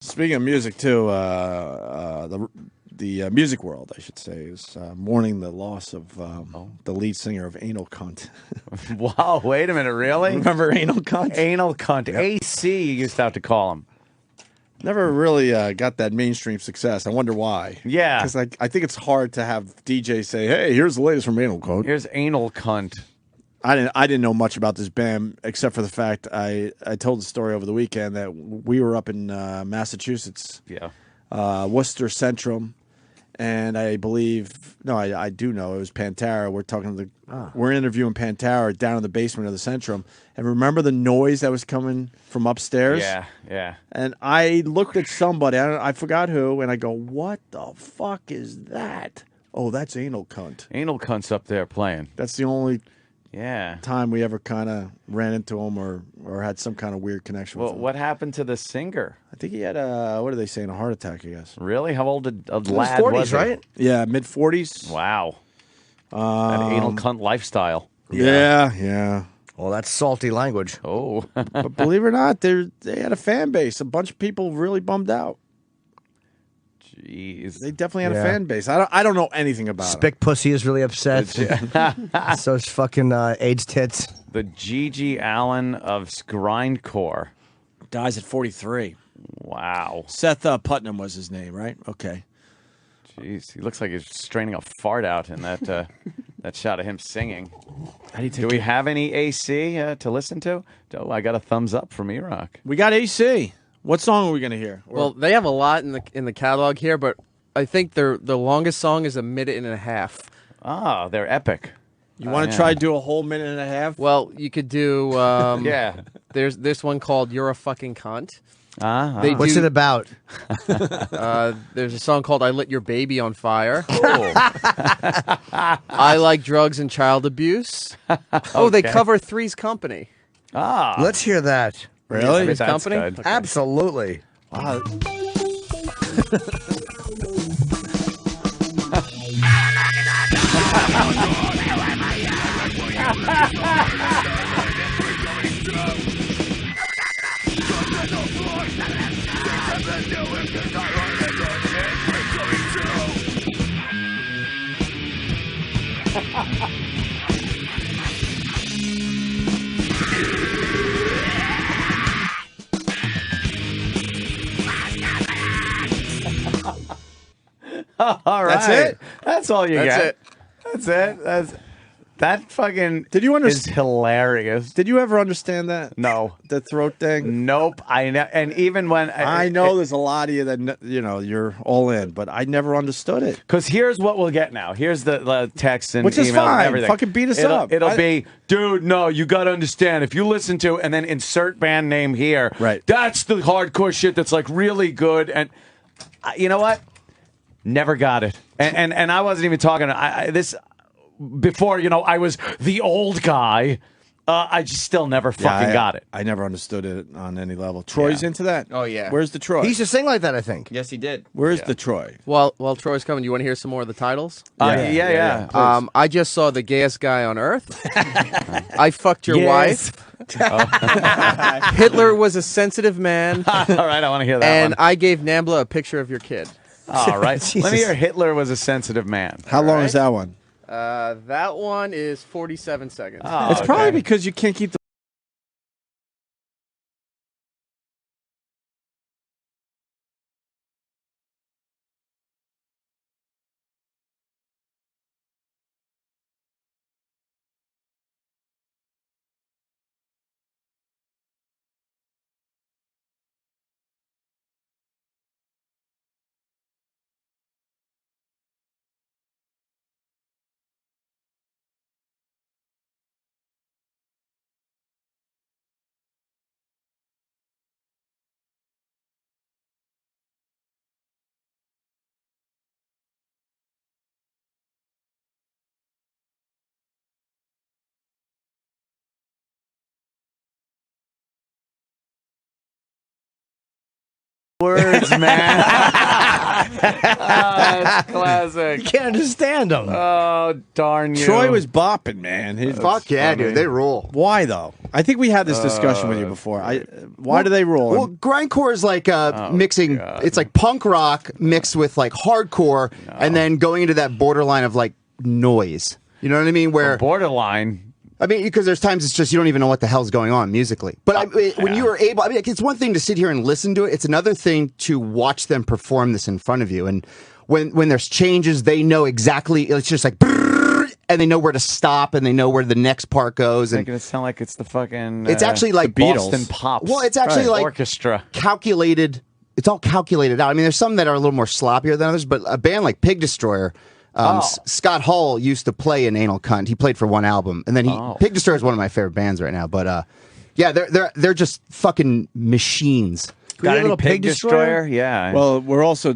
Speaking of music, too, the music world, I should say, is mourning the loss of the lead singer of Anal Cunt. Wow, wait a minute, really? Remember Anal Cunt? Anal Cunt. Yep. AC, you used to have to call him. Never really got that mainstream success. I wonder why. Yeah. Because I think it's hard to have DJs say, hey, here's the latest from Anal Cunt. Here's Anal Cunt. I didn't know much about this band except for the fact I told the story over the weekend that we were up in Massachusetts, Worcester Centrum, and I believe I do know it was Pantera. We're interviewing Pantera down in the basement of the Centrum, and remember the noise that was coming from upstairs? Yeah. And I looked at somebody, I forgot who, and I go, "What the fuck is that?" Oh, that's Anal Cunt. Anal Cunt's up there playing. That's the only. Yeah. Time we ever kind of ran into him or had some kind of weird connection with him. What happened to the singer? I think he had what are they saying, a heart attack, I guess. Really? How old a lad 40s, was he? right? Yeah, mid-40s. Wow. That anal cunt lifestyle. Yeah. Well, that's salty language. Oh. But believe it or not, they had a fan base. A bunch of people really bummed out. Jeez. They definitely had a fan base. I don't know anything about it. Spick Pussy is really upset. So is fucking AIDS Tits. The Gigi Allen of grindcore. Dies at 43. Wow. Seth Putnam was his name, right? Okay. Jeez, he looks like he's straining a fart out in that that shot of him singing. Do we have any AC to listen to? Oh, I got a thumbs up from E-Rock. We got AC. What song are we going to hear? Well, they have a lot in the catalog here, but I think the longest song is 1.5 minutes. Ah, they're epic. You want to try to do a whole 1.5 minutes? Well, you could do. Yeah. There's this one called "You're a Fucking Cunt." What's it about? There's a song called "I Lit Your Baby on Fire." I Like Drugs and Child Abuse. Oh, they cover Three's Company. Let's hear that. Really? Three's Company? Good. Okay. Absolutely. Wow. All right. That's it? That's all you That's get. it. That's it. That fucking Did you is understand? hilarious. Did you ever understand that? No. The throat thing? Nope. And even when I know there's a lot of you that you're all in, but I never understood it. because here's what we'll get now. Here's the text and Which is emails fine. and everything. Fucking beat us up. It'll be, dude. No, you got to understand. If you listen to and then insert band name here, Right. That's the hardcore shit. That's like really good. And you know what? Never got it. And I wasn't even talking. This before. I was the old guy. I just still never fucking got it. I never understood it on any level. Troy's into that? Oh, yeah. Where's the Troy? He used to sing like that, I think. Yes, he did. Where's the Troy? While Troy's coming, do you want to hear some more of the titles? Yeah. I just saw the gayest guy on earth. I fucked your Yes. wife. Hitler was a sensitive man. All right, I want to hear that And one. I gave Nambla a picture of your kid. All right. Let me Jesus. hear Hitler was a sensitive man. How long is that one? That one is 47 seconds. Oh, It's probably okay. because you can't keep the Words, man. That's classic. You can't understand them. Oh, darn you. Troy was bopping, man. Fuck yeah, dude. They rule. Why though? I think we had this discussion with you before. Why do they rule? Well, grindcore is like mixing. God. It's like punk rock mixed with like hardcore, and then going into that borderline of like noise. You know what I mean? Where borderline. I mean, because there's times it's just you don't even know what the hell's going on musically. But when you were able, I mean, it's one thing to sit here and listen to it. It's another thing to watch them perform this in front of you. And when there's changes, they know exactly. It's just like, and they know where to stop, and they know where the next part goes. And Making it sound like it's the fucking. it's actually like the Boston Pops. Well, it's actually like orchestra. calculated. It's all calculated out. I mean, there's some that are a little more sloppier than others, but a band like Pig Destroyer. Scott Hall used to play in Anal Cunt. He played for one album, and then Pig Destroyer is one of my favorite bands right now. But yeah, they're just fucking machines. Got any Pig Destroyer? Yeah. Well, we're also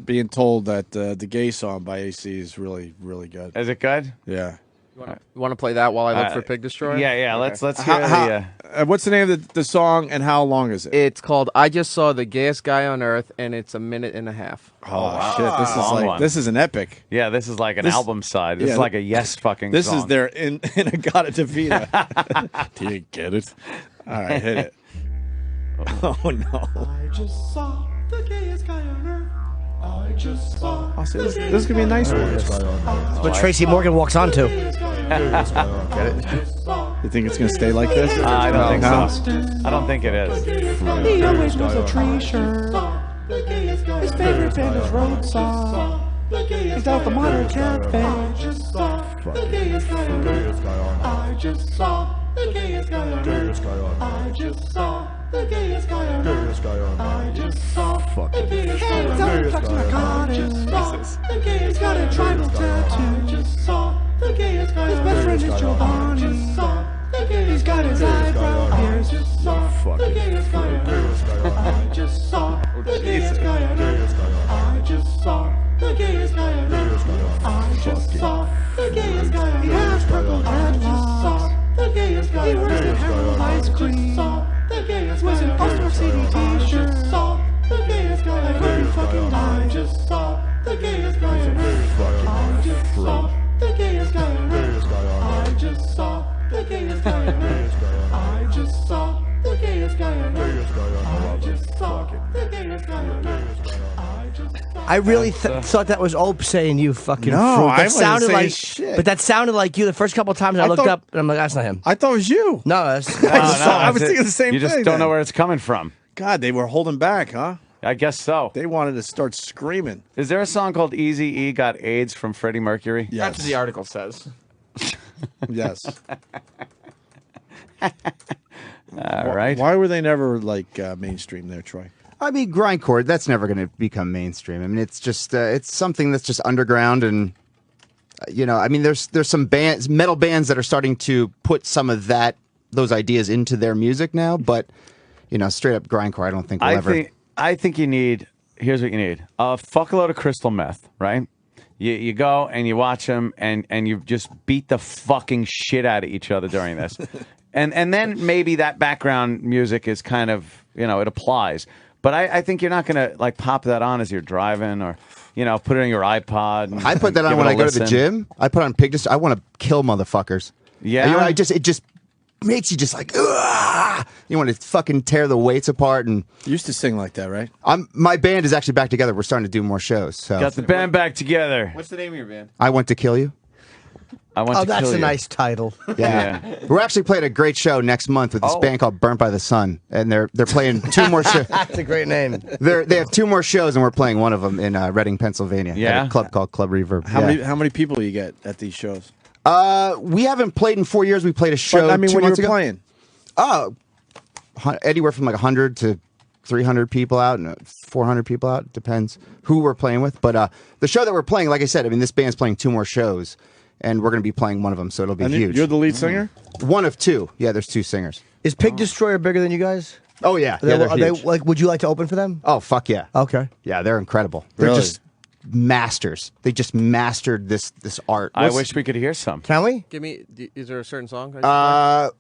being told that the gay song by AC is really, really good. Is it good? Yeah. You want to play that while I look for Pig Destroyer? Yeah. Okay. Let's hear what's the name of the song and how long is it? It's called "I Just Saw the Gayest Guy on Earth," and it's 1.5 minutes. Oh shit! This is an epic. Yeah, this is like an album side. This is like a Yes fucking. This song. is their in a Gotta Davida. Do you get it? All right, hit it. Oh no! I just saw the gayest guy on earth. I just saw. Oh, see, this is gonna be a nice one. But Tracy Morgan walks onto. You think it's gonna stay like this? I don't think so. I don't think it is. He always wears a tree shirt. His favorite band is Roadside. He's out the Modern Cafe. I just saw the gayest guy on earth. I just saw the gayest guy on earth. I just saw the gayest guy on earth. I just saw the gayest guy on earth. Hands out, flexing narcotics. He's got a tribal tattoo. Just saw the gayest guy. His best friend is Giovanni. He's got his eyebrow pierced. Just saw the gayest guy on earth. I just saw the gayest guy on earth. I just saw the gayest guy on earth. I just saw the gayest guy on earth. He has purple dreadlocks. The gayest guy. He wears the Harold ice cream. The gayest guy. Wears an All-Star City t-shirt. The gayest guy. I hope you fucking die. I just saw the gayest guy on earth. I just saw the gayest guy on earth. I just saw the gayest guy on earth. I just saw the gayest guy on earth. I just saw the gayest guy on earth. I really thought that was Ope saying you fucking No, fruit. I That wasn't sounded saying like shit. But that sounded like you the first couple of times I looked thought- up and I'm like, that's not him. I thought it was you. No, that's I was thinking the same You just thing don't know then. where it's coming from. God, they were holding back, huh? I guess so. They wanted to start screaming. Is there a song called Easy E Got AIDS from Freddie Mercury? Yes. That's what the article says. Yes. All right. Why were they never like mainstream there, Troy? I mean, grindcore, that's never going to become mainstream. I mean, it's just it's something that's just underground, and you know, I mean, there's some bands, metal bands that are starting to put some of those ideas into their music now, but you know, straight up grindcore, I don't think will ever. I think you need. Here's what you need: a fuckload of crystal meth, right? You go and you watch them, and you just beat the fucking shit out of each other during this, and then maybe that background music is kind of, you know, it applies. But I think you're not gonna like pop that on as you're driving, or you know, put it on your iPod. And I put that on give when it I a go to the listen. gym. I put on Pig Destroyer. I want to kill motherfuckers. Yeah? You know, it just makes you just like, ugh! You want to fucking tear the weights apart. And You used to sing like that, right? my band is actually back together. We're starting to do more shows. So Got the band back together. What's the name of your band? I want to kill you. I want Oh, to that's kill a you. nice title. Yeah. We're actually playing a great show next month with this Oh. band called Burnt by the Sun, and they're playing 2 more shows. That's a great name. They have 2 more shows, and we're playing one of them in Reading, Pennsylvania. Yeah? At a club called Club Reverb. How many people do you get at these shows? We haven't played in 4 years. We played a show. But, I mean, 2 when you months were ago. playing, Anywhere from like 100 to 300 people out, and 400 people out. Depends who we're playing with. But the show that we're playing, like I said, I mean, this band's playing 2 more shows, and we're going to be playing one of them, so it'll be and huge. you're the lead singer. One of 2. Yeah, there's 2 singers. Is Pig Destroyer bigger than you guys? Oh yeah, Are yeah, they, they're are they huge. like? Would you like to open for them? Oh fuck yeah. Okay. Yeah, they're incredible. They're Really? just masters. They just mastered this art. I wish we could hear some. Can we? Give me. Is there a certain song? The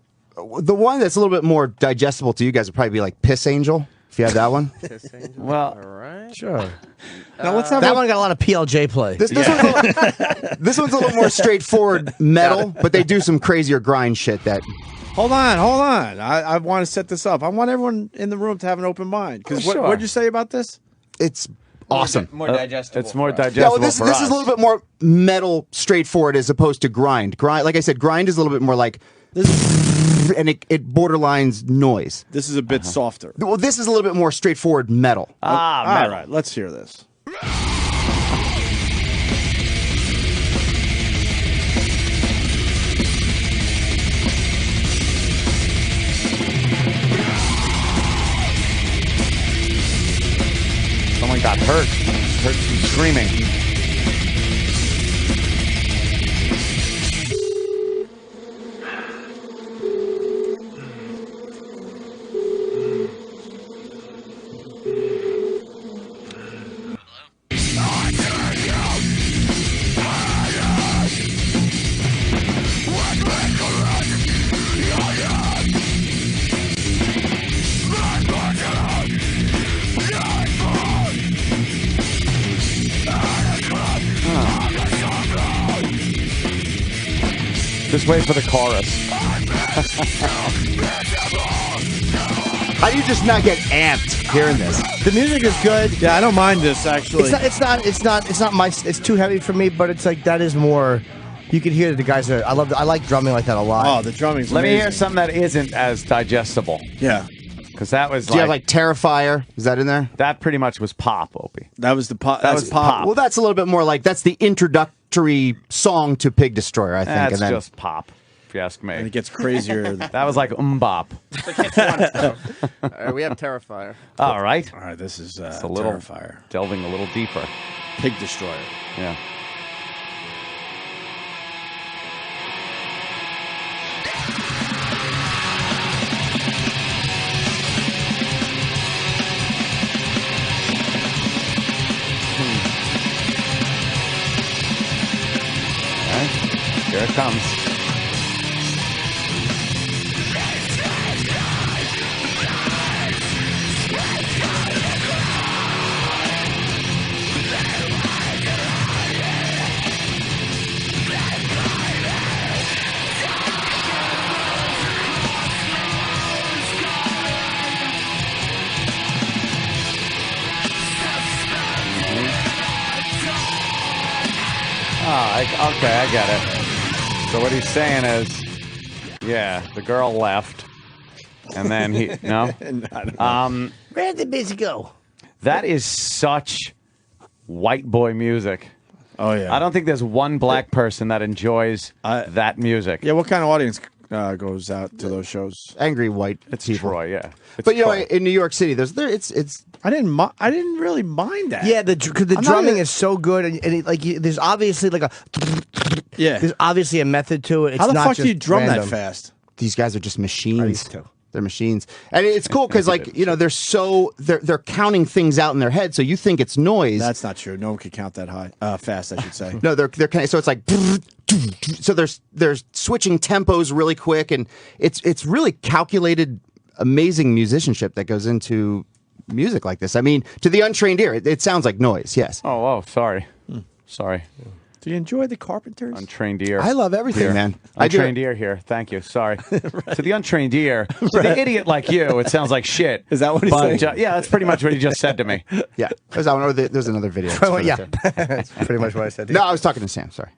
one that's a little bit more digestible to you guys would probably be like Piss Angel. If you have that one. Well, all right. Sure. Now let's have That one got a lot of PLJ play. This this one's a little more straightforward metal, but they do some crazier grind shit that. Hold on. I want to set this up. I want everyone in the room to have an open mind. Because Sure. what did you say about this? It's awesome. More digestible. it's more for us. digestible Yeah, well, this for is us. a little bit more metal, straightforward as opposed to grind. Grind, like I said, grind is a little bit more like this, and it borderlines noise. This is a bit softer. Well, this is a little bit more straightforward metal. Ah, All metal. right, let's hear this. Someone got hurt. Hurt from screaming. Just wait for the chorus. How do you just not get amped hearing this? The music is good. Yeah, I don't mind this actually. It's not my. It's too heavy for me, but it's like that is more. You can hear that the guys are. I like drumming like that a lot. Oh, the drumming's Let me amazing. hear something that isn't as digestible. Yeah, Because that was Do you have like Terrifier? Is that in there? that pretty much was pop, Opie. that was the pop. That was pop. Well, that's a little bit more like that's the introductory song to Pig Destroyer, I think. That's and then just pop, if you ask and it me. gets crazier. That was like bop. All right, we have Terrifier. All right. All right, this is It's a little Terrifier. delving a little deeper. Pig Destroyer. Yeah. Okay. Here it comes. Okay, I get it. So what he's saying is, yeah, the girl left, and then he no. Where'd the bitch go? That is such white boy music. Oh yeah. I don't think there's one black person that enjoys that music. Yeah, what kind of audience goes out to those shows? angry white It's people. Troy, yeah. It's But you know, Troy. in New York City, it's I didn't really mind that. Yeah, because the I'm not drumming even- is so good, and there's obviously like a. Yeah. There's obviously a method to it. It's How the not fuck just do you drum random. that fast? these guys are just machines. I used to. They're machines, and it's cool because like you know they're counting things out in their head, so you think it's noise. That's not true. No one could count that high. Fast, I should say. No, they're so it's like so they're switching tempos really quick, and it's really calculated, amazing musicianship that goes into music like this. I mean, to the untrained ear, it sounds like noise. Yes, Oh, sorry. Sorry. Do you enjoy the Carpenters? Untrained ear. I love everything, Here. man. I do. Untrained ear here. Thank you. Sorry. To the untrained ear, to the idiot like you, it sounds like shit. Is that what he's But, saying? yeah, that's pretty much what he just said to me. Yeah, there's that one. Or there's another video. Yeah, that's pretty much what I said. No, I was talking to Sam. Sorry,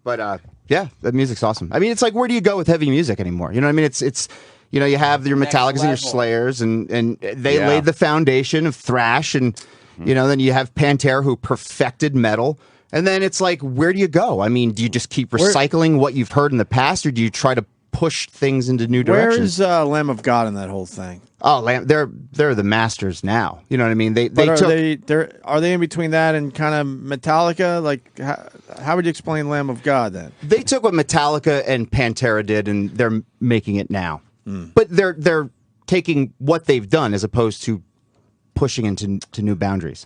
but yeah, the music's awesome. I mean, it's like where do you go with heavy music anymore? You know what I mean? It's you know you have your Metallicas and your Slayers, and they Yeah. laid the foundation of thrash, and you know then you have Pantera who perfected metal. And then it's like, where do you go? I mean, do you just keep recycling what you've heard in the past, or do you try to push things into new Where directions? is Lamb of God in that whole thing? Oh, they're the masters now. You know what I mean? They But took. are they in between that and kind of Metallica? Like, how would you explain Lamb of God then? They took what Metallica and Pantera did, and they're making it now. But they're taking what they've done as opposed to pushing into new boundaries.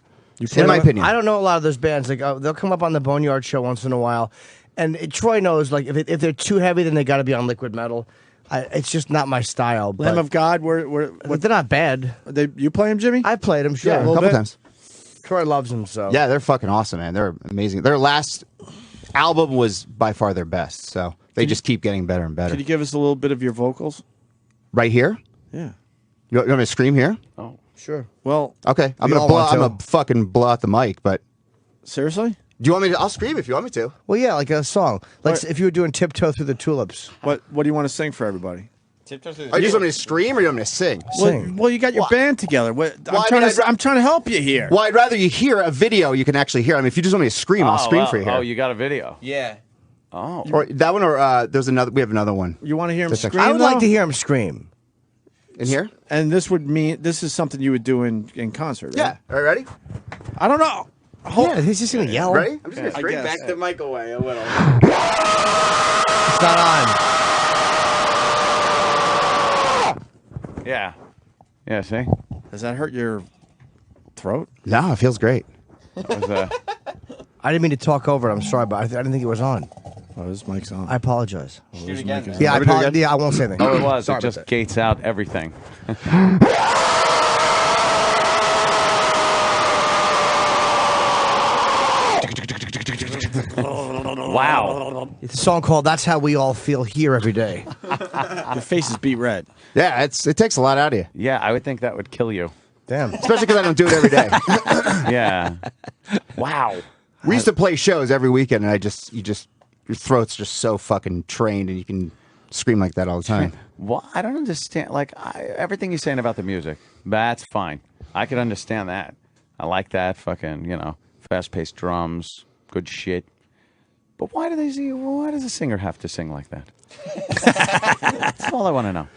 In my opinion, I don't know a lot of those bands. Like they'll come up on the Boneyard show once in a while, and Troy knows like if they're too heavy, then they got to be on liquid metal. It's just not my style. Lamb but of God. but they're not bad. You play them, Jimmy? I played them, sure. Yeah, a couple times. Troy loves them, so. Yeah, they're fucking awesome, man. They're amazing. Their last album was by far their best, so they just keep getting better and better. Could you give us a little bit of your vocals? Right here? Yeah. You want me to scream here? Oh, Sure. Well, Okay, I'm We all gonna want to. I'm gonna fucking blow out the mic, but seriously? do you want me to? I'll scream if you want me to. Well, yeah, like a song. Like Right. if you were doing Tiptoe Through the Tulips. What do you want to sing for everybody? Are you just want me to scream or you want me to sing? Sing. Well, you got your band together. I mean, I'm trying to help you here. Well, I'd rather you hear a video you can actually hear. I mean, if you just want me to scream, I'll scream for you here. Oh, you got a video? Yeah. Oh. Or that one, or there's another. We have another one You want to hear him That's scream? I would like though? to hear him scream. in here. And this is something you would do in concert, right? Yeah. All right, ready? I don't know. Yeah, he's just gonna yell. Ready? I'm just gonna I scream. guess. Back the mic away a little. It's not on. Yeah. Yeah, see? Does that hurt your throat? No, it feels great. Was, I didn't mean to talk over it. I'm sorry, but I didn't think it was on. Oh, this mic's on. I apologize. Do it again. Yeah, I Let me do it apologize. again. Yeah, I won't say anything. oh, it was. Sorry It just about that. gates out everything. Wow. It's a song called "That's How We All Feel Here Every Day." Your face is beat red. Yeah, it takes a lot out of you, Yeah, I would think that would kill you. Damn. especially because I don't do it every day. Yeah. Wow. We used to play shows every weekend, and your throat's just so fucking trained, and you can scream like that all the time. Well, I don't understand. Like, everything you're saying about the music, that's fine. I could understand that. I like that fucking, fast-paced drums, good shit. But why does a singer have to sing like that? That's all I want to know.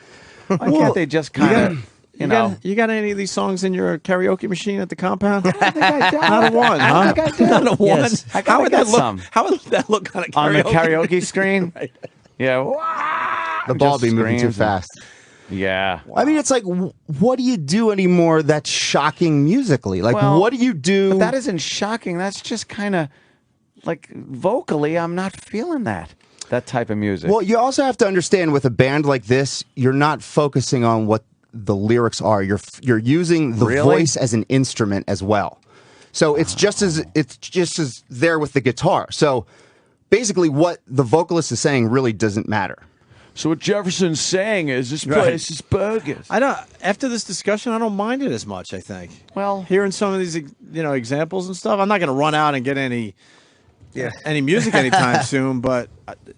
Why can't they just kind of, You got any of these songs in your karaoke machine at the compound? I think I do. Not a one, huh? I think I do. Not a one. Yes. How would that got look? some. How would that look on a karaoke? On the karaoke screen? Right. Yeah. The ball Just be moving too screams fast. Yeah. I mean, it's like, what do you do anymore that's shocking musically? Like, Well, what do you do? But that isn't shocking. That's just kind of like vocally, I'm not feeling that type of music. Well, you also have to understand with a band like this, you're not focusing on what the lyrics are. You're using the Really? voice as an instrument as well. So it's just as there with the guitar. So basically, what the vocalist is saying really doesn't matter. So what Jefferson's saying is this Right. place is bogus. I don't. After this discussion, I don't mind it as much. I think. Well, Hearing some of these, examples and stuff, I'm not going to run out and get any music anytime soon. But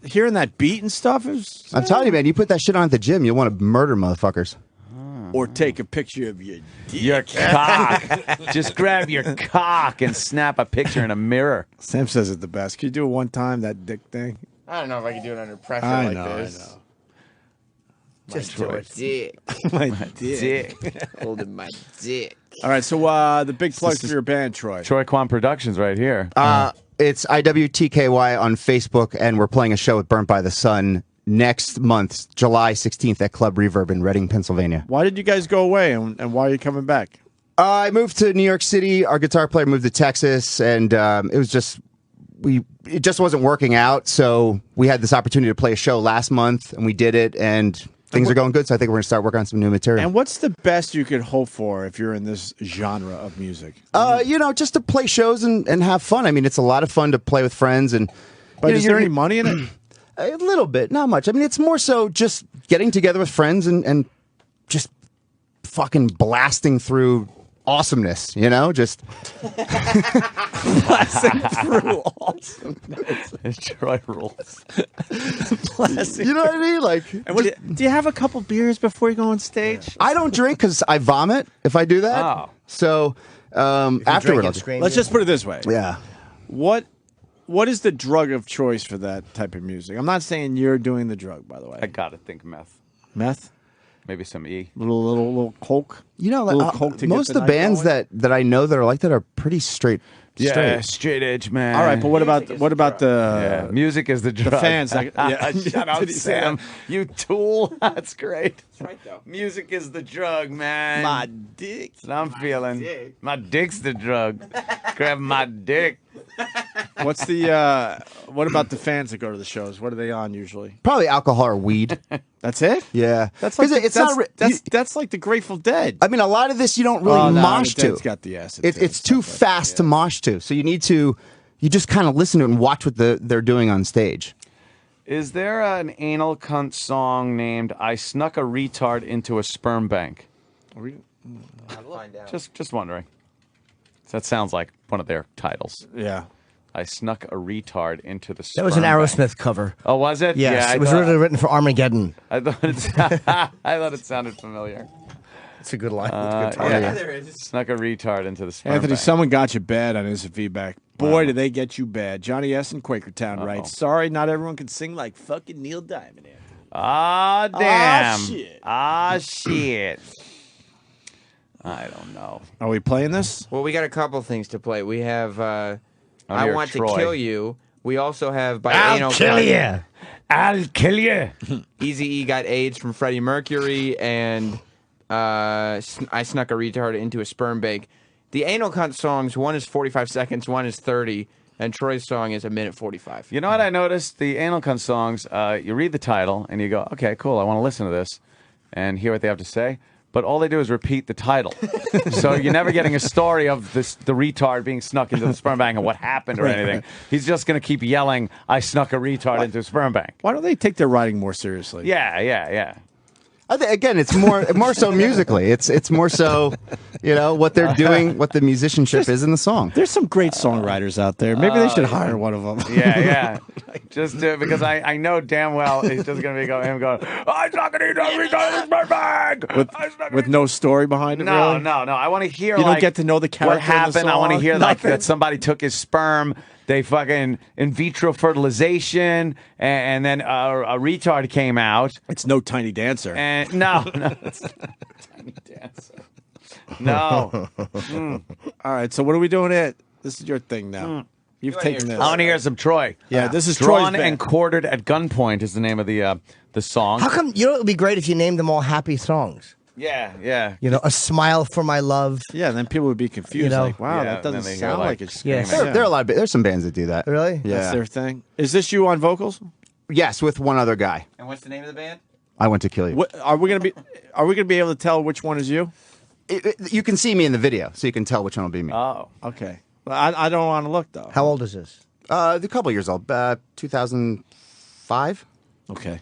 hearing that beat and stuff is. I'm telling you, man, you put that shit on at the gym, you'll want to murder motherfuckers. Or take a picture of your dick. your cock. Just grab your cock and snap a picture in a mirror. Sam says it the best. Can you do it one time, that dick thing? I don't know if I can do it under pressure I like know, this. I know. Just do it. Dick. My dick. Holding my dick. All right, so the big plug for your band, Troy. Troy Kwan Productions right here. It's IWTKY on Facebook, and we're playing a show at Burnt by the Sun next month, July 16th at Club Reverb in Reading, Pennsylvania. Why did you guys go away, and why are you coming back? I moved to New York City. Our guitar player moved to Texas, and it was just it just wasn't working out. So we had this opportunity to play a show last month, and we did it, and things are going good. So I think we're going to start working on some new material. And what's the best you could hope for if you're in this genre of music? Just to play shows and have fun. I mean, it's a lot of fun to play with friends, and But is there any money in it? a little bit, not much. I mean, it's more so just getting together with friends and just fucking blasting through awesomeness, just Blasting through awesomeness. Troy rules. Blasting you know what I mean? Like, And do you have a couple beers before you go on stage? I don't drink because I vomit if I do that. Oh. So afterward, I'll do- Let's just put it this way. yeah. What is the drug of choice for that type of music? I'm not saying you're doing the drug, by the way. I gotta think meth. Meth, Maybe some E. little coke. Like, coke to most get of the night bands going? that I know that are like that are pretty straight. Yeah, straight edge, man. All right, but what about Yeah, the music is the drug. fans? Yeah. Shut up, Did he say Sam. that? You tool. That's great. That's right, though. Music is the drug, man. my dick? That's what I'm feeling. dick. My dick's the drug. Grab my dick. What's the? What about the fans that go to the shows? What are they on usually? Probably alcohol or weed. That's it. Yeah, That's like it's not. That's like the Grateful Dead. I mean, a lot of this you don't really mosh to. It's got the acid. It's too fast to mosh to, so you need to. You just kind of listen to it and watch what they're doing on stage. Is there an anal cunt song named "I Snuck a Retard into a Sperm Bank"? Just wondering. That sounds like one of their titles. Yeah. I snuck a retard into the. That was an Aerosmith cover. Oh, was it? Yes, yeah, it was originally written for Armageddon. I thought it sounded familiar. It's a good line. It's a good yeah. There it is. Snuck a retard into the sperm Anthony, bank. someone got you bad on instant feedback. Boy, did they get you bad. Johnny S. in Quakertown writes, sorry, not everyone can sing like fucking Neil Diamond. Ah, damn. shit. Ah, shit. I don't know. Are we playing this? Well, we got a couple things to play. We have I hear Want Troy. to Kill You. We also have by I'll Anal kill Cunt. you. I'll kill you. Eazy-E got AIDS from Freddie Mercury, and I Snuck a Retard into a Sperm Bank. The Anal Cunt songs, one is 45 seconds, one is 30, and Troy's song is 1:45. You know what I noticed? The anal cunt songs, you read the title and you go, okay, cool, I want to listen to this and hear what they have to say. But all they do is repeat the title. So you're never getting a story of the retard being snuck into the sperm bank and what happened or anything. He's just going to keep yelling, I snuck a retard into a sperm bank. Why don't they take their writing more seriously? Yeah. I think, again, it's more so musically. It's more so, what they're doing, what the musicianship is in the song. There's some great songwriters out there. Maybe they should hire one of them. Yeah. Just do it because I know damn well he's just going to be him going, I snuck a retard into the sperm bank. With no story behind it, No. really? I want to hear You don't get to know the character what happened. in the I want to song? hear like Nothing? that somebody took his sperm, they fucking in vitro fertilization, and then a retard came out. It's no Tiny Dancer. And no, it's not Tiny Dancer. No. All right, so what are we doing it? This is your thing now. You've taken this. I want to hear some Troy. Yeah, this is Drawn Troy's and band. Quartered at Gunpoint is the name of the song. How come, it would be great if you named them all happy songs? Yeah. A smile for my love. Yeah, and then people would be confused. Like, wow, Yeah, that doesn't and then they sound hear, like like, it's Yeah. screaming. There are a lot of there's some bands that do that. Really? Yeah. That's their thing. Is this you on vocals? Yes, with one other guy. And what's the name of the band? I Want to Kill You. What, are we gonna be able to tell which one is you? You can see me in the video, so you can tell which one will be me. Oh. Okay. Well, I don't want to look though. How old is this? A couple years old, 2005. Okay.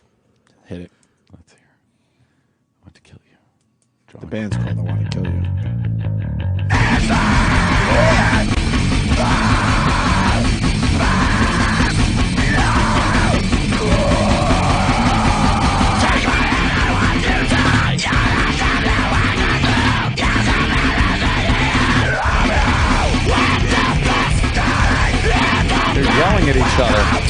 Hit it. Let's hear. I want to kill you. The band's called I Want to Kill You. They're yelling at each other.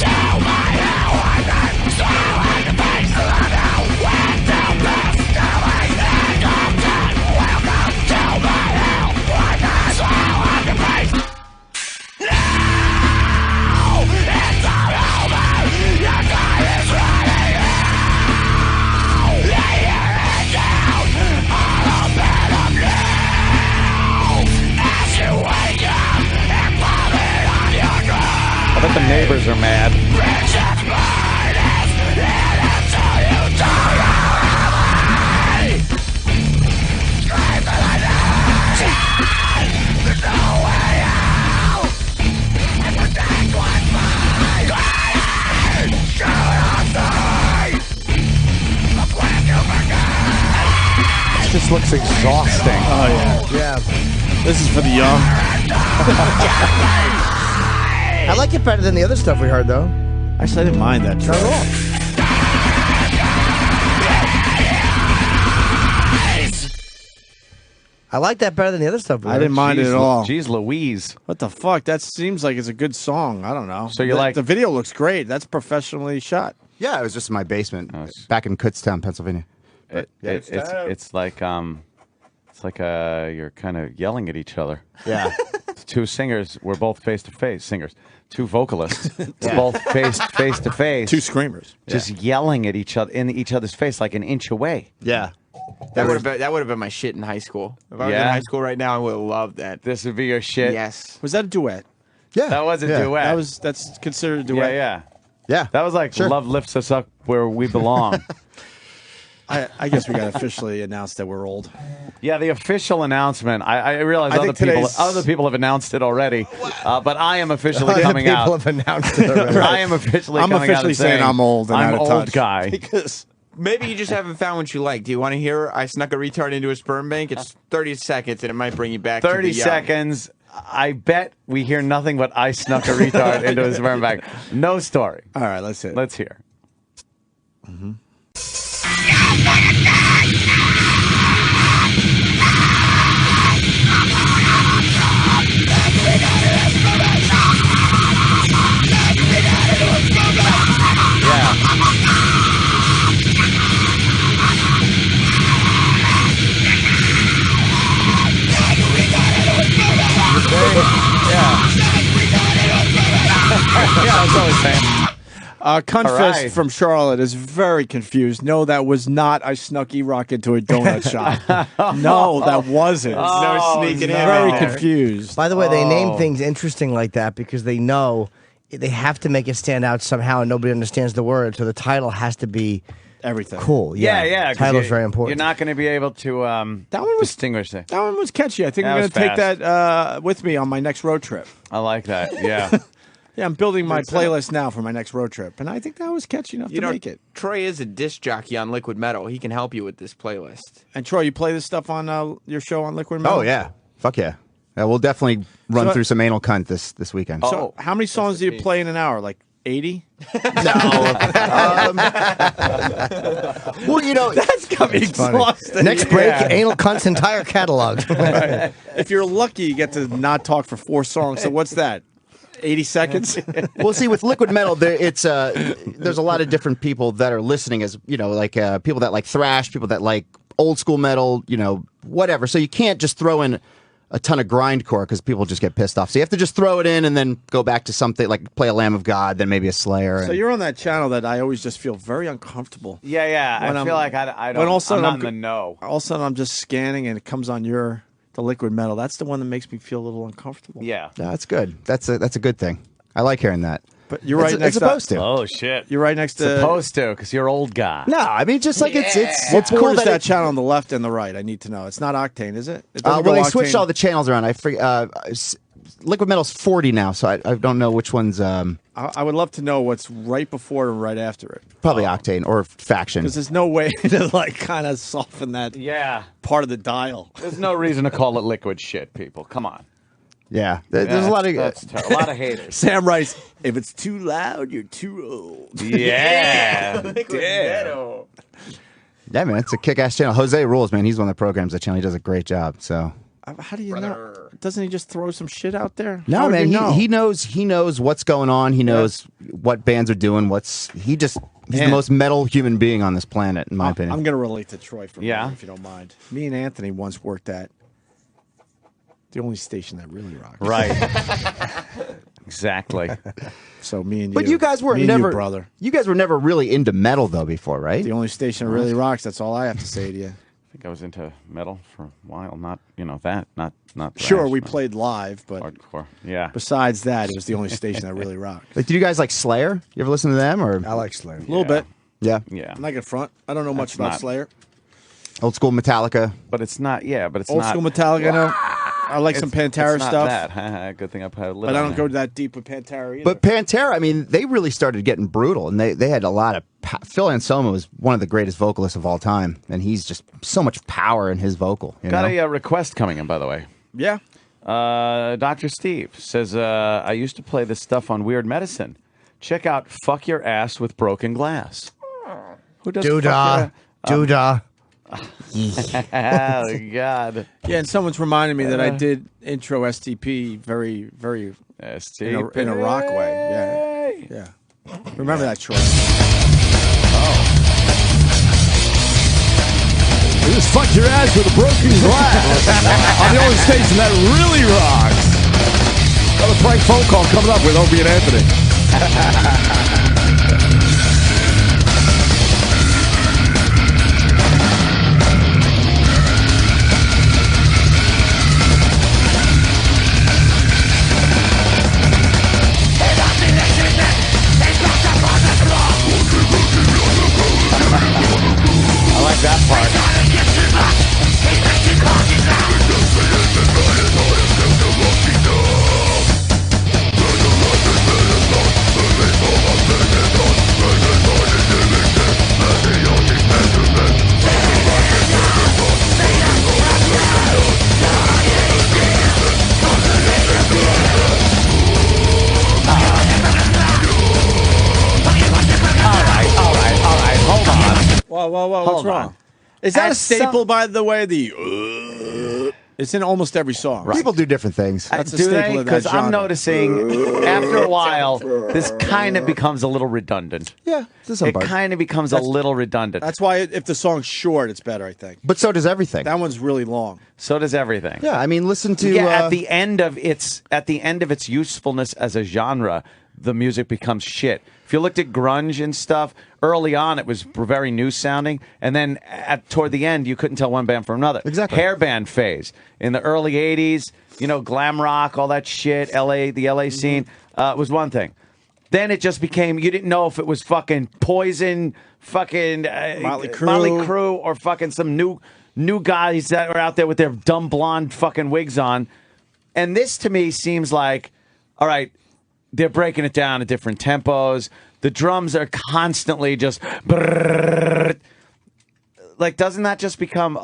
I bet the neighbors are mad. This just looks exhausting. Oh yeah. Yeah. This is for the young. I like it better than the other stuff we heard, though. Actually, I didn't mind that. Not at all. I like that better than the other stuff we heard. I didn't mind it at all. Jeez Louise. What the fuck? That seems like it's a good song. I don't know. So you like- the video looks great. That's professionally shot. Yeah, it was just in my basement, Nice. back in Kutztown, Pennsylvania. It's like you're kind of yelling at each other. Yeah. Two singers were both face to face. Singers, two vocalists, both face to face. Two screamers. just yelling at each other in each other's face, like an inch away. Yeah. That would have been my shit in high school. If I was in Yeah? high school right now, I would have loved that. This would be your shit. Yes. Was that a duet? Yeah. That was a duet. That's considered a duet. Yeah. That was like Love Lifts Us Up Where We Belong. I guess we got to officially announce that we're old. Yeah, the official announcement. I realize I think other people have announced it already, but I am officially coming out. People have announced it already. I am officially I'm coming out officially and saying I'm old and I'm out of old touch. guy. Because Maybe you just haven't found what you like. Do you want to hear I snuck a retard into a sperm bank? It's 30 seconds, and it might bring you back to 30 the young. seconds. I bet we hear nothing but I snuck a retard into a sperm bag. No story. all right, let's hit. Let's hear. Yeah, that's all he's saying. Cunfist All right. from Charlotte is very confused. No, that was not I snuck E-Rock into a donut shop. No, that wasn't. No sneaking in Very there. confused. By the way, they name things interesting like that because they know they have to make it stand out somehow, and nobody understands the word. So the title has to be Everything. cool. Yeah. 'cause Title's you- very important. You're not going to be able to That one was- distinguish it. That one was catchy. I think That I'm going was to take fast. that with me on my next road trip. I like that. Yeah. Yeah, I'm building my playlist now for my next road trip, and I think that was catchy enough You to know, make it. Troy is a disc jockey on Liquid Metal. He can help you with this playlist. And Troy, you play this stuff on your show on Liquid Metal? Oh yeah. Fuck yeah. Yeah, we'll definitely run So- through some anal cunt this weekend. So, how many songs do you play in an hour? Like 80? Well, you know, That's got me exhausted. Next break, Anal Cunt's entire catalog. If you're lucky, you get to not talk for 4 songs. So what's that? 80 seconds? well, see, with Liquid Metal, there's a lot of different people that are listening, as you know, like people that like thrash, people that like old school metal, you know, whatever. So you can't just throw in a ton of grindcore because people just get pissed off. So you have to just throw it in and then go back to something like play a Lamb of God, then maybe a Slayer. So you're on that channel that I always just feel very uncomfortable. Yeah. When I I'm- feel like I don't. when all of a sudden I'm I'm not in the know. All of a sudden, I'm just scanning and it comes on the Liquid Metal. That's the one that makes me feel a little uncomfortable. Yeah. No, that's good. That's a good thing. I like hearing that. But you're right next It's supposed to. Oh shit. You're right next to. Supposed to, because you're old guy. No, I mean just like it's What cool board is that it- channel on the left and the right? I need to know. It's not Octane, is it? It doesn't well, go they switched Octane. all the channels around. Liquid Metal's 40 now, so I don't know which one's I would love to know what's right before and right after it. probably Octane or Faction. Because there's no way to like kind of soften that Yeah. part of the dial. There's no reason to call it liquid shit, people. Come on. Yeah, there's a lot of That's a lot of haters. Sam writes, if it's too loud, you're too old. Yeah. yeah, man. It's a kick-ass channel. Jose rules, man. He's one that programs the channel. He does a great job. So How do you know? Doesn't he just throw some shit out there? no, How would man. you know? He knows what's going on. He knows what bands are doing. He's the most metal human being on this planet, in my opinion. I'm going to relate to Troy for a Yeah. minute, if you don't mind. Me and Anthony once worked at the only station that really rocks. Right. Exactly. So me and you. but you guys were me and never, you, brother. You guys were never really into metal though before, right? The only station that really rocks. That's all I have to say to you. I think I was into metal for a while. Not, not Sure, thrash, we but played live, but hardcore. Yeah. besides that, it was the only station that really rocked. Like, did you guys like Slayer? You ever listen to them or? I like Slayer. A little bit. Yeah, Yeah. I'm not gonna front. I don't know much That's about not- Slayer. old school Metallica. But it's not. Yeah. But it's Old not. school Metallica. I know. I like some Pantera it's not stuff, That. Good thing I put a lid but I on don't there. go that deep with Pantera either. But Pantera, I mean, they really started getting brutal, and they had a lot of. Phil Anselmo was one of the greatest vocalists of all time, and he's just so much power in his vocal. You Got know? a request coming in, by the way. yeah, Dr. Steve says, I used to play this stuff on Weird Medicine. Check out Fuck Your Ass with Broken Glass. Who does Doodah. Doodah. Oh, God. yeah. And someone's reminded me that I did intro STP very, very STP. in a rock way. Yeah. Remember that, Troy. Just fuck your ass with a broken glass on the only station that really rocks. Another prank phone call coming up with Opie and Anthony. Whoa, what's Hold wrong? on. Is that At a staple, by the way? It's in almost every song. People do different things. That's a Do staple they? of that Because I'm genre. noticing after a while, this kind of becomes a little redundant. Yeah, to some It part. kind of becomes a little redundant. That's why if the song's short, it's better, I think. But so does everything. That one's really long. So does everything. Yeah, I mean, listen to at the end of its usefulness as a genre, the music becomes shit. If you looked at grunge and stuff, early on it was very new sounding, and then toward the end you couldn't tell one band from another. Exactly. Hair band phase in the early '80s, glam rock, all that shit. The LA scene was one thing. Then it just became you didn't know if it was fucking Poison, fucking Motley Crue, or fucking some new guys that were out there with their dumb blonde fucking wigs on. And this to me seems like, all right, they're breaking it down at different tempos. The drums are constantly just like, doesn't that just become,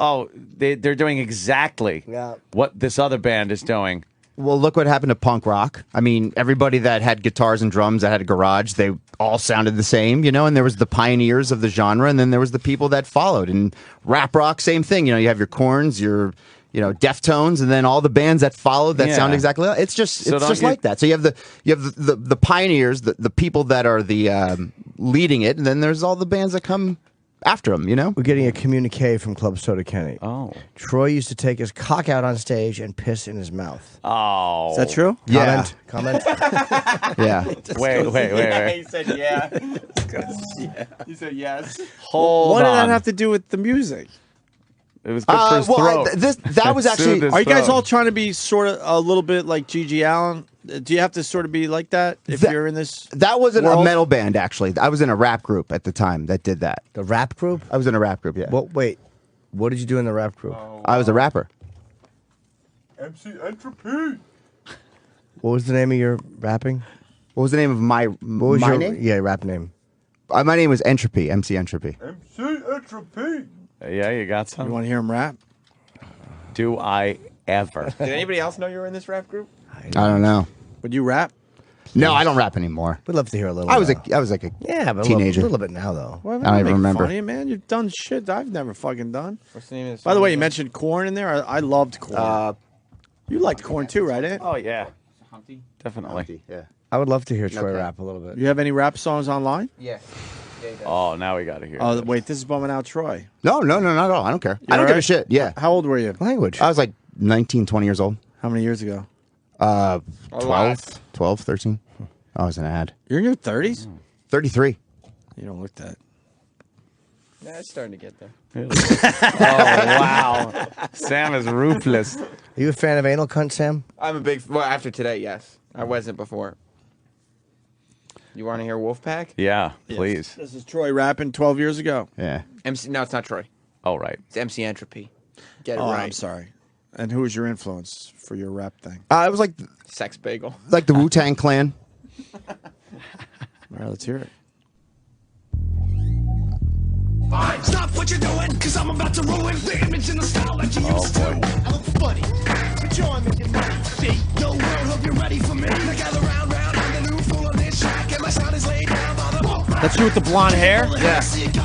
they're doing exactly what this other band is doing? Well, look what happened to punk rock. I mean, everybody that had guitars and drums that had a garage, they all sounded the same, and there was the pioneers of the genre, and then there was the people that followed. And rap rock, same thing. You have your Korns, your Deftones, and then all the bands that followed that sound exactly like it's just like that. So you have the pioneers, the people that are the leading it, and then there's all the bands that come after them, We're getting a communique from Club Soda Kenny. Oh. Troy used to take his cock out on stage and piss in his mouth. Oh. Is that true? Yeah. Comment. Yeah. Wait. He said yeah. He said yes. Hold What did on. that have to do with the music? It was good for his throat. That was actually. Are you guys all trying to be sort of a little bit like Gigi Allen? Do you have to sort of be like that if you're in this? That wasn't world? a metal band, actually. I was in a rap group at the time that did that. The rap group? I was in a rap group, yeah. Well, wait. What did you do in the rap group? I was a rapper. MC Entropy. What was the name of your rapping? What was the name of my name? Yeah, rap name. My name was Entropy, MC Entropy. MC Entropy. Yeah, you got You some? want to hear him rap? Do I ever? Did anybody else know you were in this rap group? I don't know. Would you rap? No, I don't rap anymore. We'd love to hear a little. I was like a but teenager. a little bit now though. Well, I don't even make remember. Fun of you, man. You've done shit I've never fucking done. What's the name of this? By the way, you mentioned Korn in there. I loved Korn. You liked Korn too, right? Ant? Oh, yeah. Humpty? Definitely. Yeah. I would love to hear Troy Okay. rap a little bit. You have any rap songs online? Yeah. Oh, now we got to hear Oh, this. wait, this is bumming out Troy. No, not at all. I don't care. I don't all give a right? shit. Yeah. How old were you? Language. I was like 19, 20 years old. How many years ago? 12, 13. I was an ad. You're in your 30s? 33. You don't look that. Nah, it's starting to get there. Oh, wow. Sam is ruthless. Are you a fan of anal cunt, Sam? I'm a big. Well, after today, yes. I wasn't before. You want to hear Wolfpack? Yeah, please. This is Troy rapping 12 years ago. Yeah. MC. No, it's not Troy. All right. It's MC Entropy. Get it Oh, right. I'm sorry. And who was your influence for your rap thing? It was like Sex Bagel. the Wu-Tang Clan. All right, let's hear it. Stop what you're doing, cause I'm about to ruin the image and the style that you used to. I look funny, but you're making money. See, yo, world, hope you're ready for me. Now gather round, I'm the new fool on this track, and my sound is laid down by the That's you with the blonde hair? Yeah.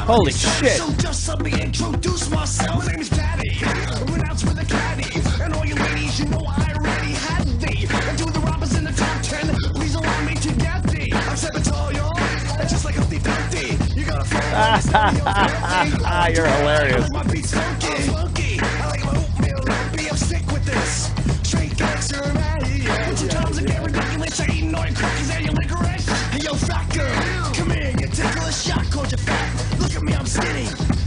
Holy shit. So just let me introduce myself. My name is Patty. I went out with a caddy. And all you ladies, you know I already had thee. And do the robbers in the top 10. Please allow me to get thee. I'm 7 tall, y'all. And just like Humpty Dumpty. You gotta You're hilarious. my beats funky. I like my oatmeal lumpy. I'm sick with this. Straight gangster, man. Put your drums and get ridiculous. I eating all your cookies and your licorice. Hey, yo, fat girl. Come here, you tickle a shot. Called you fat. Look at me, I'm skinny.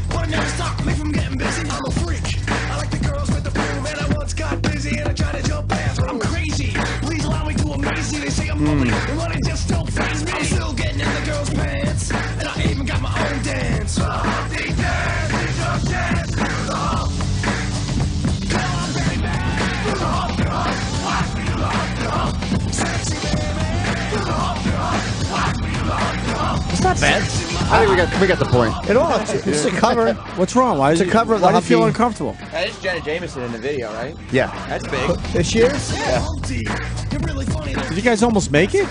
But it never stopped me from getting busy. I'm a freak. I like the girls with the boom. And I once got busy and I tried to jump past. But I'm crazy. Please allow me to amaze you. They say I'm bubbly. And when it just don't faze me. I'm still getting in the girls' pants. And I even got my own dance. Humpty dance, it's your dance. Come on, baby. Humpty hump, watch me do the Humpty hump. Sexy baby. Watch me do the Humpty hump. It's not bad. I think we got the point. It all. It's a cover. What's wrong? Why is It's a cover of the why do you feel Humpty- uncomfortable? That is Jenna Jameson in the video, right? Yeah. That's big. This year? Humpty, you're really funny. Did you guys almost make it?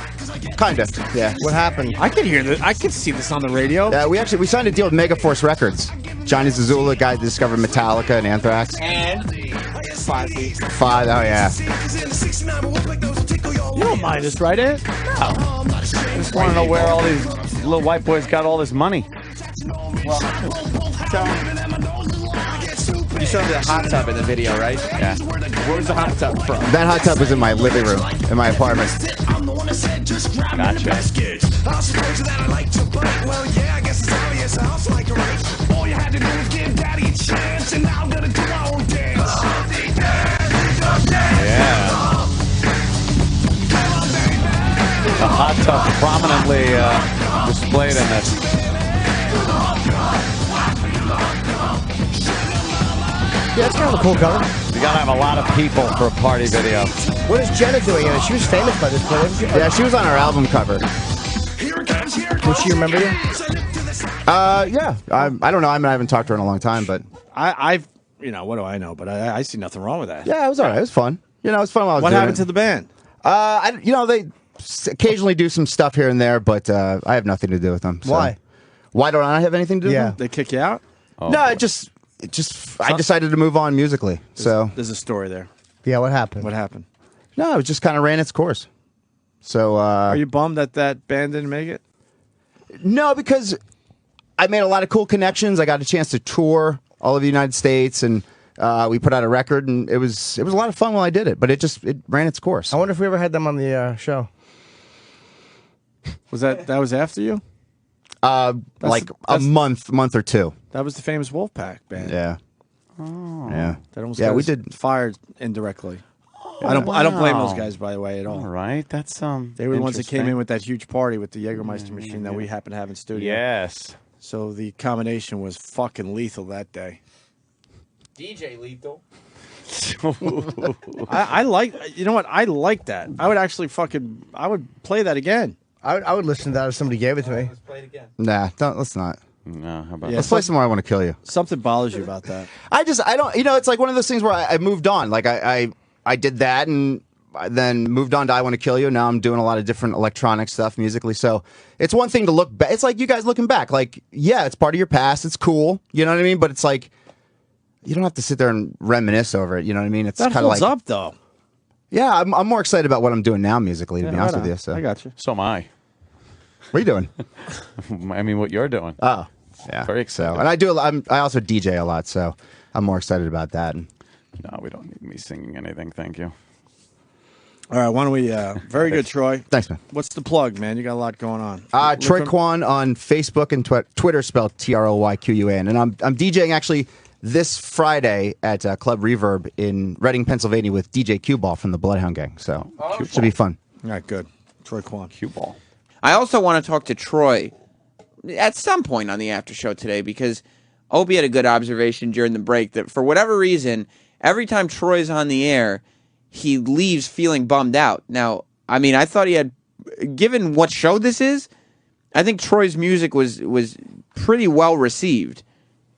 Kind of. Yeah. What happened? I could hear this. I could see this on the radio. We signed a deal with Megaforce Records. Johnny Zazula, guy that discovered Metallica and Anthrax. And 5 feet. 5, oh yeah. You don't mind us, right, Ed? I just want to know where all these little white boys got all this money. You showed the hot tub in the video, right? Yeah. Where was the hot tub from? That hot tub was in my living room, in my apartment. Gotcha. Yeah. The hot tub prominently displayed in this. Yeah, that's kind of a cool cover. You gotta have a lot of people for a party video. What is Jenna doing in it? She was famous by this point, wasn't she? Yeah, she was on our album cover. Does she remember you? Yeah. I don't know. I haven't talked to her in a long time, but I've, what do I know? But I see nothing wrong with that. yeah, it was all right. It was fun. It was fun while I was What doing happened it. to the band? They occasionally do some stuff here and there, but I have nothing to do with them. So. Why? Why don't I have anything to do Yeah. with them? They kick you out? No, I decided to move on musically. So There's a story there. Yeah, what happened? What happened? no, it just kind of ran its course. So Are you bummed that band didn't make it? no, because I made a lot of cool connections. I got a chance to tour all of the United States, and we put out a record, and it was a lot of fun while I did it. But it ran its course. I wonder if we ever had them on the show. Was that was after you? Like a month or two. That was the famous Wolfpack band. Yeah. Oh. Yeah. That almost Yeah, got we us did. fired indirectly. I don't blame those guys, by the way, at all. All right, that's They were the ones that came in with that huge party with the Jägermeister machine that we happened to have in studio. Yes. So the combination was fucking lethal that day. DJ Lethal. I like, you know what? I like that. I would actually I would play that again. I would listen to that if somebody gave it to me. Let's play it again. Nah, let's not. No, how about Yeah. Let's play some more I Want to Kill You. Something bothers you about that. I don't, it's like one of those things where I moved on. Like I did that and I then moved on to I Want to Kill You. Now I'm doing a lot of different electronic stuff musically. So it's one thing to look back. It's like you guys looking back. Like, yeah, it's part of your past. It's cool. You know what I mean? But it's like, you don't have to sit there and reminisce over it. You know what I mean? It's That kind of holds like, up, though. yeah, I'm more excited about what I'm doing now musically, to be honest with you. So I got you. So am I. what are you doing? I mean, what you're doing. Oh, yeah. Very excited. So, and I also DJ a lot, so I'm more excited about that. And No, we don't need me singing anything. Thank you. All right, why don't we? Very good, Troy. thanks, man. What's the plug, man? You got a lot going on. Troy Look Kwan on Facebook and Twitter, spelled TROYQUAN. And I'm DJing actually this Friday at Club Reverb in Reading, Pennsylvania with DJ Cue Ball from the Bloodhound Gang. So it should be fun. All right, good. Troy Kwan. Cue ball. I also want to talk to Troy at some point on the after show today because Opie had a good observation during the break that for whatever reason, every time Troy's on the air, he leaves feeling bummed out. Now, I mean, I thought he had, given what show this is, I think Troy's music was pretty well received.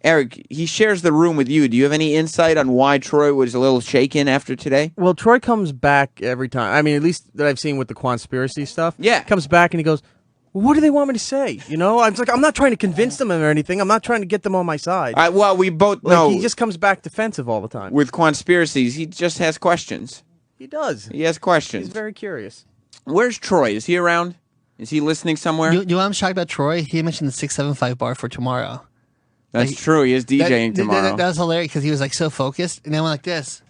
Eric, he shares the room with you. Do you have any insight on why Troy was a little shaken after today? Well, Troy comes back every time. I mean, at least that I've seen with the conspiracy stuff. Yeah. Comes back and he goes, what do they want me to say? You know, I was like, I'm not trying to convince them or anything. I'm not trying to get them on my side. Well, we both Like, know he just comes back defensive all the time. with conspiracies, he just has questions. He does. He has questions. He's very curious. Where's Troy? Is he around? Is he listening somewhere? You know what I'm shocked about Troy? He mentioned the 675 bar for tomorrow. That's true. He is DJing tomorrow. That was hilarious because he was like so focused, and then went like this.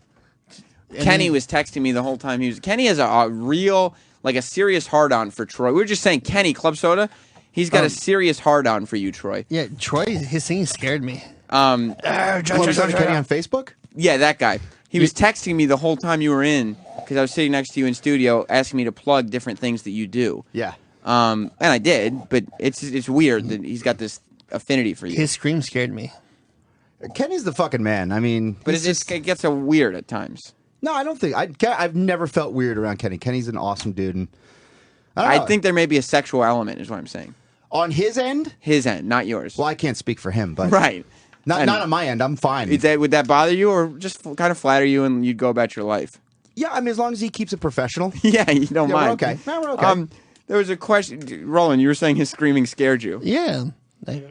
And Kenny then- was texting me the whole time. Kenny has a real, like a serious hard-on for Troy. We were just saying, Kenny, Club Soda, he's got a serious hard-on for you, Troy. Yeah, Troy, his singing scared me. Kenny on Facebook? Yeah, that guy. He was texting me the whole time you were in because I was sitting next to you in studio asking me to plug different things that you do. Yeah. And I did, but it's weird that he's got this affinity for you. His scream scared me. Kenny's the fucking man. I mean, But it gets so weird at times. no, I don't think I've never felt weird around Kenny. Kenny's an awesome dude, and I don't know. think there may be a sexual element, is what I'm saying. on his end, His end, not yours. well, I can't speak for him, but Right. not And on my end. I'm fine. would that bother you, or just kind of flatter you and you'd go about your life? Yeah, I mean, as long as he keeps it professional. Yeah, you don't Yeah, we're mind. okay. No, we're okay. There was a question, Roland. You were saying his screaming scared you. Yeah. Like,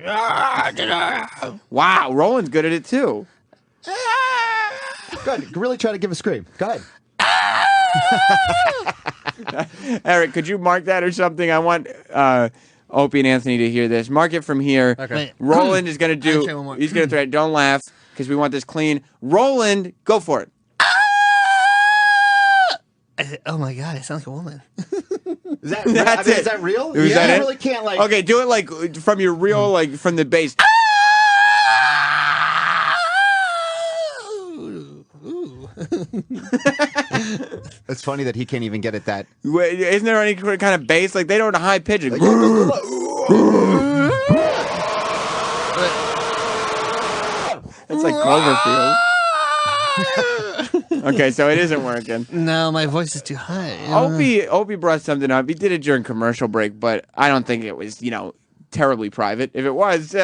Wow, Roland's good at it too. Go ahead. Really try to give a scream. Go ahead. Eric, could you mark that or something? I want Opie and Anthony to hear this. Mark it from here. Okay. Wait. Roland is going to I'll try one do. more. He's going to thread. Don't laugh because we want this clean. Roland, go for it. oh my god, I sound like a woman. Is that, That's Is it. that real? Is that I it? really can't like. Okay, do it like from your real, like from the bass. It's funny that he can't even get at that. Wait, isn't there any kind of bass? Like they don't high pitch it. It's like Cloverfield. Okay, so it isn't working. No, my voice is too high. Opie brought something up. He did it during commercial break, but I don't think it was, terribly private. If it was,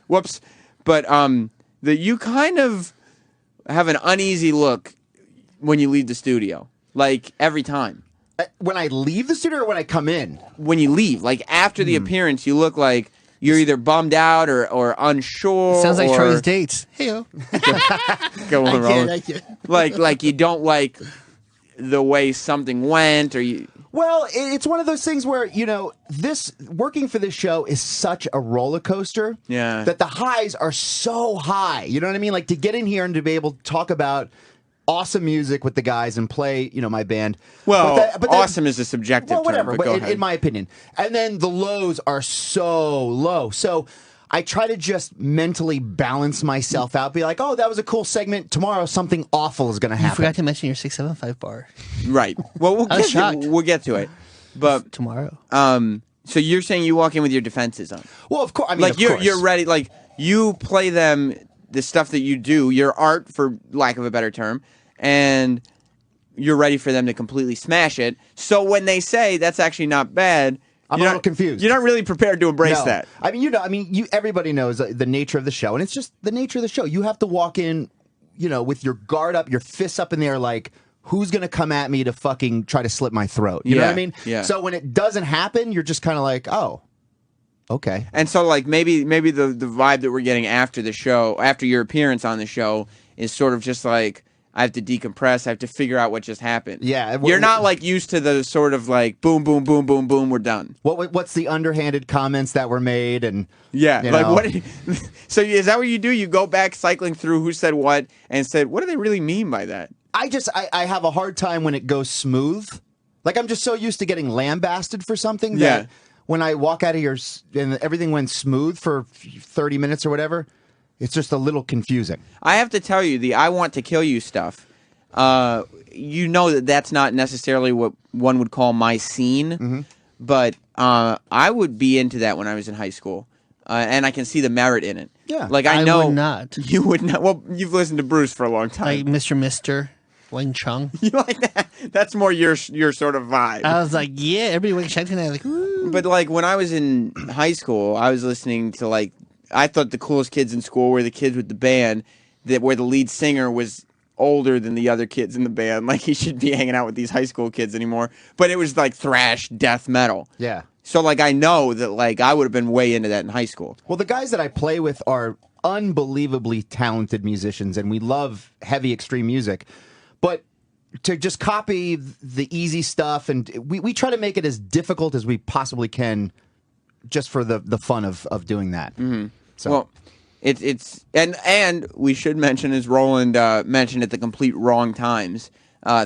whoops. But that you kind of have an uneasy look when you leave the studio, like every time. When I leave the studio or when I come in? When you leave, like after the appearance, you look like you're either bummed out or unsure. Sounds like or, Troy's dates. Hey-o. Go on, Roland. I can't. Like you don't like the way something went, or you. Well, it's one of those things where, this working for this show is such a roller coaster. Yeah. That the highs are so high. You know what I mean? Like to get in here and to be able to talk about awesome music with the guys and play, my band. Well, but that, awesome is a subjective well, whatever, term, but go but ahead. in my opinion. And then the lows are so low. So I try to just mentally balance myself out. Be like, oh, that was a cool segment. Tomorrow something awful is going to You happen. forgot to mention your 675 bar. Right. Well, I was shocked. we'll get to it. But Tomorrow. so you're saying you walk in with your defenses on? Well, of course. I mean, Like of you're course. ready. Like you play them the stuff that you do, your art, for lack of a better term, and you're ready for them to completely smash it. So when they say that's actually not bad, I'm a little confused. You're not really prepared to embrace No. that. I mean, everybody knows the nature of the show, and it's just the nature of the show. You have to walk in, with your guard up, your fists up in the air, like, who's going to come at me to fucking try to slit my throat? You know what I mean? Yeah. So when it doesn't happen, you're just kind of like, oh, okay. And so, like, maybe the vibe that we're getting after the show, after your appearance on the show, is sort of just like, I have to decompress. I have to figure out what just happened. Yeah. You're not, like, used to the sort of, like, boom, boom, boom, boom, boom, we're done. What's the underhanded comments that were made? And Yeah. you Like, know. what? So is that what you do? You go back cycling through who said what and said, what do they really mean by that? I have a hard time when it goes smooth. Like, I'm just so used to getting lambasted for something Yeah. that when I walk out of here and everything went smooth for 30 minutes or whatever, it's just a little confusing. I have to tell you, the I want to kill you stuff, you know that's not necessarily what one would call my scene, but I would be into that when I was in high school, and I can see the merit in it. Yeah. Like I know would not. You would not. Well, you've listened to Bruce for a long time. Like Mr. Wang Chung. You like that? That's more your sort of vibe. I was like, yeah, everybody went checked and I was like, ooh. But like when I was in high school, I was listening to like I thought the coolest kids in school were the kids with the band where the lead singer was older than the other kids in the band. Like he should be hanging out with these high school kids anymore. But it was like thrash, death metal. Yeah. So like I know that like I would have been way into that in high school. Well, the guys that I play with are unbelievably talented musicians, and we love heavy extreme music. But to just copy the easy stuff, and we try to make it as difficult as we possibly can, just for the fun of doing that. Mm-hmm. So. Well, it's and we should mention, as Roland mentioned at the complete wrong times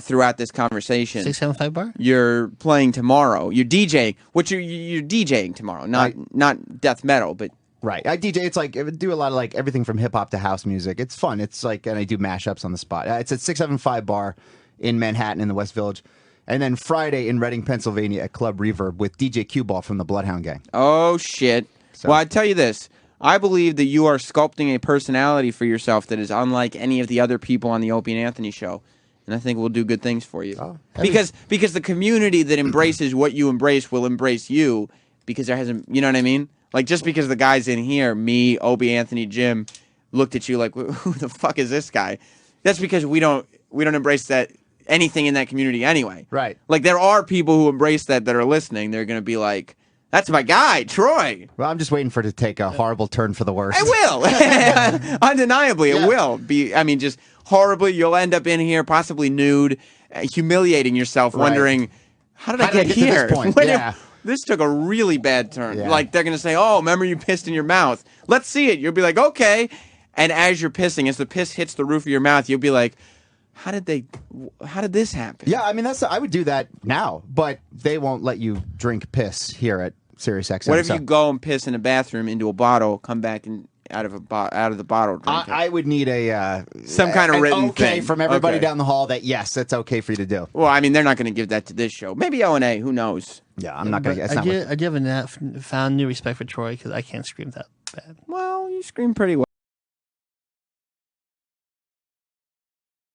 throughout this conversation. 675 bar? You're playing tomorrow. You're DJing. You're DJing tomorrow, not death metal, but. Right. I DJ, it's like, I do a lot of like everything from hip hop to house music. It's fun. It's like, and I do mashups on the spot. It's at 675 Bar in Manhattan in the West Village. And then Friday in Reading, Pennsylvania at Club Reverb with DJ Q-Ball from the Bloodhound Gang. Oh, shit. So. Well, I tell you this. I believe that you are sculpting a personality for yourself that is unlike any of the other people on the Opie and Anthony show. And I think we'll do good things for you. Oh. Because the community that embraces what you embrace will embrace you because there hasn't, you know what I mean? Like, just because the guys in here, me, Opie, Anthony, Jim, looked at you like, who the fuck is this guy? That's because we don't embrace that anything in that community anyway. Right. Like, there are people who embrace that are listening. They're going to be like, That's my guy, Troy. Well, I'm just waiting for it to take a horrible turn for the worse. It will. Undeniably, it will be. I mean, just horribly. You'll end up in here, possibly nude, humiliating yourself, wondering, how did I get here? To this point? This took a really bad turn. Yeah. Like, they're going to say, oh, remember you pissed in your mouth. Let's see it. You'll be like, okay. And as you're pissing, as the piss hits the roof of your mouth, you'll be like, how did this happen? Yeah, I mean, I would do that now, but they won't let you drink piss here at Sirius XM. What if you go and piss in a bathroom into a bottle, come back and out of the bottle, drink it? I would need some kind of written okay thing from everybody down the hall that yes, that's okay for you to do. Well, I mean, they're not going to give that to this show. Maybe O&A. Who knows? Yeah, I'm not going to. I do have a found new respect for Troy because I can't scream that bad. Well, you scream pretty well.